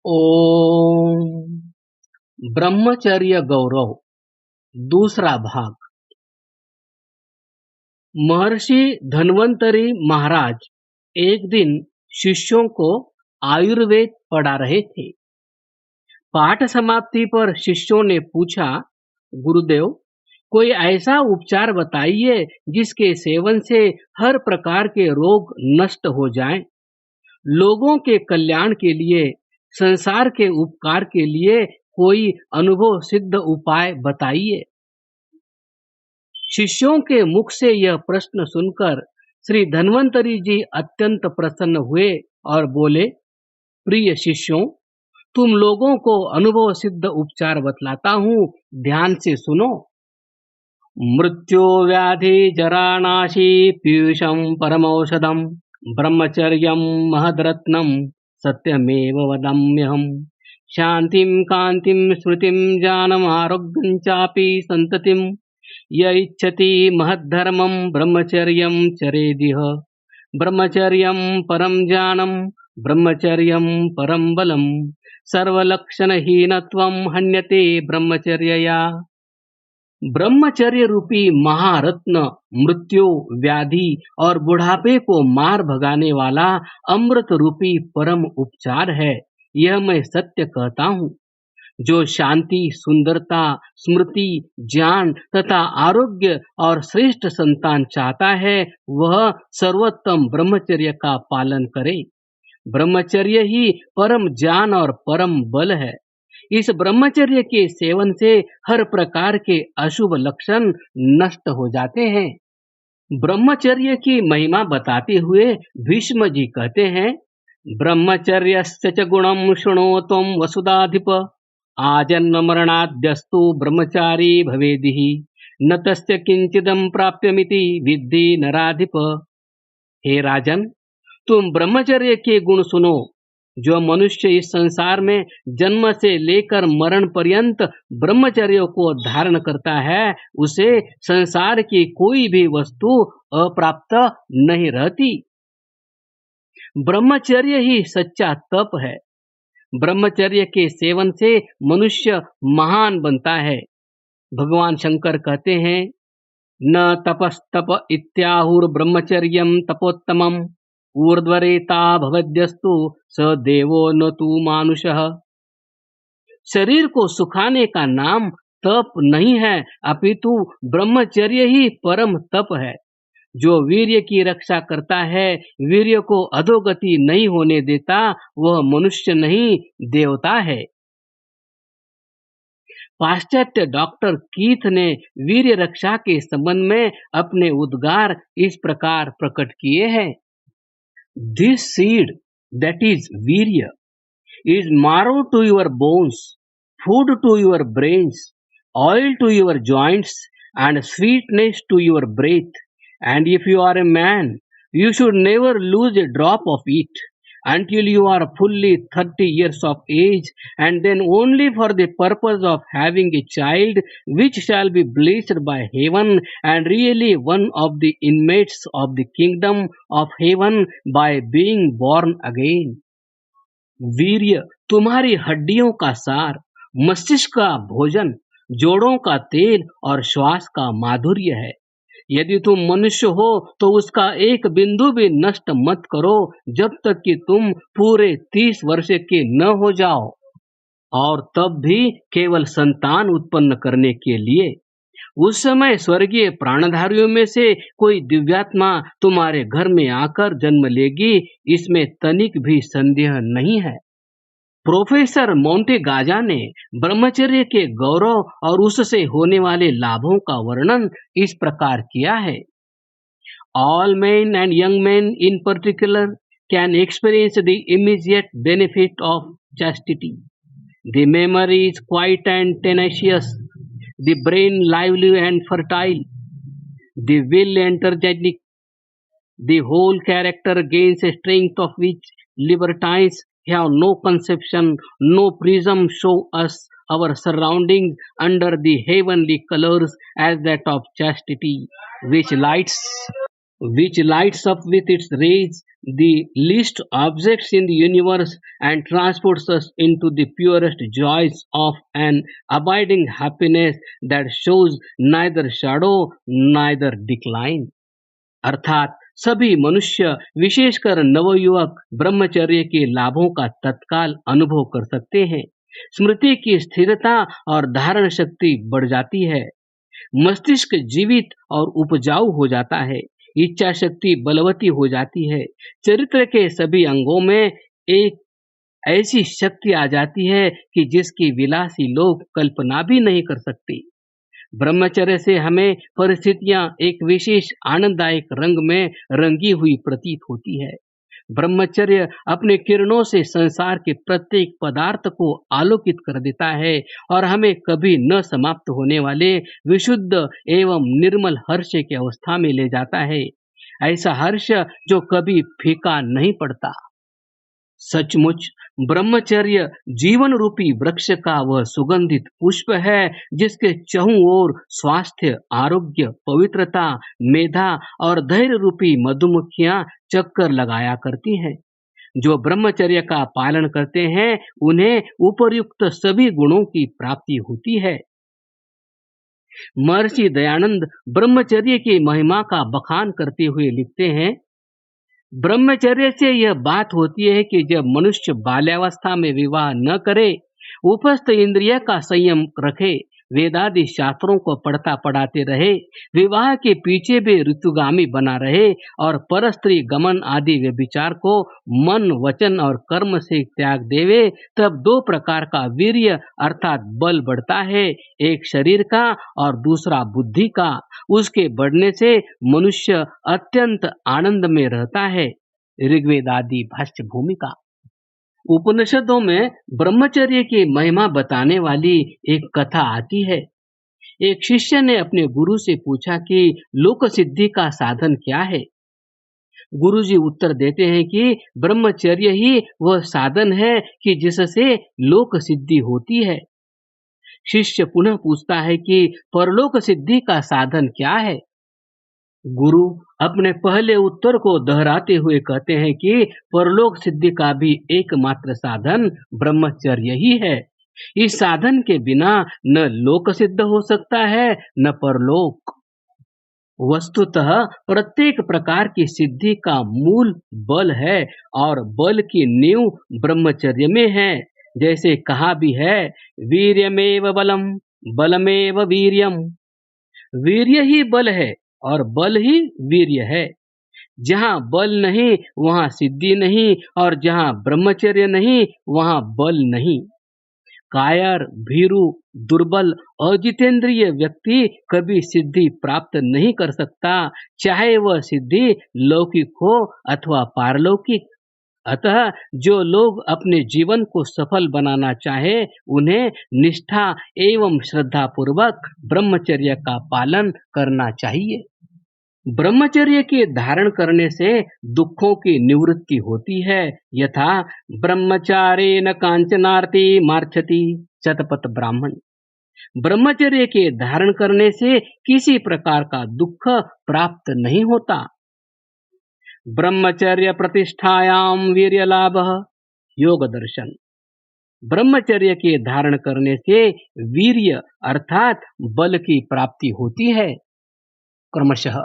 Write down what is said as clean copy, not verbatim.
ओम ब्रह्मचर्य गौरव दूसरा भाग। महर्षि धन्वंतरी महाराज एक दिन शिष्यों को आयुर्वेद पढ़ा रहे थे। पाठ समाप्ति पर शिष्यों ने पूछा, गुरुदेव, कोई ऐसा उपचार बताइए जिसके सेवन से हर प्रकार के रोग नष्ट हो जाएं। लोगों के कल्याण के लिए, संसार के उपकार के लिए कोई अनुभव सिद्ध उपाय बताइए। शिष्यों के मुख से यह प्रश्न सुनकर श्री धन्वंतरी जी अत्यंत प्रसन्न हुए और बोले, प्रिय शिष्यों, तुम लोगों को अनुभव सिद्ध उपचार बतलाता हूँ, ध्यान से सुनो। मृत्यु व्याधि जरानाशी पीयूषम परमौषधम ब्रह्मचर्यम महद्रत्नम सत्यमेव वदाम्यहम्। शांतिं कांतिं स्मृतिं ज्ञानम् आरोग्यं चापि संततिं य इच्छति महद्धर्मं ब्रह्मचर्यं चरेदिह। ब्रह्मचर्यं परं ज्ञानं ब्रह्मचर्यं परं बलं सर्वलक्षणहीनत्वं हन्यते ब्रह्मचर्यया। ब्रह्मचर्य रूपी महारत्न मृत्यु, व्याधि और बुढ़ापे को मार भगाने वाला अमृत रूपी परम उपचार है। यह मैं सत्य कहता हूँ। जो शांति, सुंदरता, स्मृति, ज्ञान तथा आरोग्य और श्रेष्ठ संतान चाहता है, वह सर्वोत्तम ब्रह्मचर्य का पालन करे। ब्रह्मचर्य ही परम ज्ञान और परम बल है। इस ब्रह्मचर्य के सेवन से हर प्रकार के अशुभ लक्षण नष्ट हो जाते हैं। ब्रह्मचर्य की महिमा बताते हुए भीष्म जी कहते हैं, ब्रह्मचर्यस्य च गुणं शृणोत्वं वसुधाधिप। आजन्म मरणाद्यस्तु ब्रह्मचारी भवेदिहि न तस्य किंचिदं प्राप्यमिति विद्धि नराधिप। हे राजन, तुम ब्रह्मचर्य के गुण सुनो। जो मनुष्य इस संसार में जन्म से लेकर मरण पर्यंत ब्रह्मचर्य को धारण करता है, उसे संसार की कोई भी वस्तु अप्राप्त नहीं रहती। ब्रह्मचर्य ही सच्चा तप है। ब्रह्मचर्य के सेवन से मनुष्य महान बनता है। भगवान शंकर कहते हैं, न तपस्तप इत्याहुर ब्रह्मचर्यम तपोत्तमम ऊर्ध्वरेता भवद्यस्तु स देवो न तू मानुषः। शरीर को सुखाने का नाम तप नहीं है, अपितु ब्रह्मचर्य ही परम तप है। जो वीर्य की रक्षा करता है, वीर्य को अधोगति नहीं होने देता, वह मनुष्य नहीं, देवता है। पाश्चात्य डॉक्टर कीथ ने वीर्य रक्षा के संबंध में अपने उद्गार इस प्रकार प्रकट किए हैं। This seed, that is virya, is marrow to your bones, food to your brains, oil to your joints, and sweetness to your breath. And if you are a man, you should never lose a drop of it until you are fully 30 years of age, and then only for the purpose of having a child which shall be blessed by heaven and really one of the inmates of the kingdom of heaven by being born again. वीर्य तुम्हारी हड्डियों का सार, मस्तिष्क का भोजन, जोड़ों का तेल और श्वास का माधुर्य है। यदि तुम मनुष्य हो तो उसका एक बिंदु भी नष्ट मत करो जब तक कि तुम पूरे 30 वर्ष के न हो जाओ, और तब भी केवल संतान उत्पन्न करने के लिए। उस समय स्वर्गीय प्राणधारियों में से कोई दिव्यात्मा तुम्हारे घर में आकर जन्म लेगी, इसमें तनिक भी संदेह नहीं है। प्रोफेसर मोंटेगाजा ने ब्रह्मचर्य के गौरव और उससे होने वाले लाभों का वर्णन इस प्रकार किया है। All men and young men in particular can experience the immediate benefit of chastity. The memory is quiet and tenacious, the brain lively and fertile, the will energetic, the whole character gains a strength of which libertines have no conception. No prism show us our surroundings under the heavenly colors as that of chastity, which lights which lights up with its rays the least objects in the universe and transports us into the purest joys of an abiding happiness that shows neither shadow neither decline. अर्थात सभी मनुष्य विशेषकर नवयुवक ब्रह्मचर्य के लाभों का तत्काल अनुभव कर सकते हैं। स्मृति की स्थिरता और धारण शक्ति बढ़ जाती है, मस्तिष्क जीवित और उपजाऊ हो जाता है, इच्छा शक्ति बलवती हो जाती है, चरित्र के सभी अंगों में एक ऐसी शक्ति आ जाती है कि जिसकी विलासी लोग कल्पना भी नहीं कर सकते। ब्रह्मचर्य से हमें परिस्थितियां एक विशेष आनंददायक रंग में रंगी हुई प्रतीत होती है। ब्रह्मचर्य अपने किरणों से संसार के प्रत्येक पदार्थ को आलोकित कर देता है और हमें कभी न समाप्त होने वाले विशुद्ध एवं निर्मल हर्ष की अवस्था में ले जाता है, ऐसा हर्ष जो कभी फीका नहीं पड़ता। सचमुच ब्रह्मचर्य जीवन रूपी वृक्ष का वह सुगंधित पुष्प है जिसके चहुं ओर स्वास्थ्य, आरोग्य, पवित्रता, मेधा और धैर्य रूपी मधुमक्खियां चक्कर लगाया करती हैं। जो ब्रह्मचर्य का पालन करते हैं उन्हें उपर्युक्त सभी गुणों की प्राप्ति होती है। महर्षि दयानंद ब्रह्मचर्य की महिमा का बखान करते हुए लिखते हैं, ब्रह्मचर्य से यह बात होती है कि जब मनुष्य बाल्यावस्था में विवाह न करे, उपस्थ इंद्रिय का संयम रखे, वेदादि शास्त्रों को पढ़ता पढ़ाते रहे, विवाह के पीछे भी ऋतुगामी बना रहे और परस्त्री गमन आदि व्यभिचार को मन, वचन और कर्म से त्याग देवे, तब दो प्रकार का वीर्य अर्थात बल बढ़ता है, एक शरीर का और दूसरा बुद्धि का। उसके बढ़ने से मनुष्य अत्यंत आनंद में रहता है। ऋग्वेद आदि भाष्य भूमिका। उपनिषदों में ब्रह्मचर्य की महिमा बताने वाली एक कथा आती है। एक शिष्य ने अपने गुरु से पूछा कि लोक सिद्धि का साधन क्या है। गुरुजी उत्तर देते हैं कि ब्रह्मचर्य ही वह साधन है कि जिससे लोक सिद्धि होती है। शिष्य पुनः पूछता है कि परलोक सिद्धि का साधन क्या है। गुरु अपने पहले उत्तर को दोहराते हुए कहते हैं कि परलोक सिद्धि का भी एकमात्र साधन ब्रह्मचर्य ही है। इस साधन के बिना न लोक सिद्ध हो सकता है न परलोक। वस्तुतः प्रत्येक प्रकार की सिद्धि का मूल बल है और बल की नींव ब्रह्मचर्य में है। जैसे कहा भी है, वीर्यमेव बलम बलमेव वीर्यम। वीर्य ही बल है और बल ही वीर्य है। जहाँ बल नहीं वहाँ सिद्धि नहीं और जहाँ ब्रह्मचर्य नहीं वहाँ बल नहीं। कायर, भीरु, दुर्बल और जितेंद्रिय व्यक्ति कभी सिद्धि प्राप्त नहीं कर सकता, चाहे वह सिद्धि लौकिक हो अथवा पारलौकिक। अतः जो लोग अपने जीवन को सफल बनाना चाहे उन्हें निष्ठा एवं श्रद्धा पूर्वक ब्रह्मचर्य का पालन करना चाहिए। ब्रह्मचर्य के धारण करने से दुखों की निवृत्ति होती है। यथा ब्रह्मचारेण कांचनार्ति मार्चति शतपथ ब्राह्मण। ब्रह्मचर्य के धारण करने से किसी प्रकार का दुख प्राप्त नहीं होता। ब्रह्मचर्य प्रतिष्ठायाम वीर्य लाभ योग दर्शन। ब्रह्मचर्य के धारण करने से वीर्य अर्थात बल की प्राप्ति होती है। क्रमशः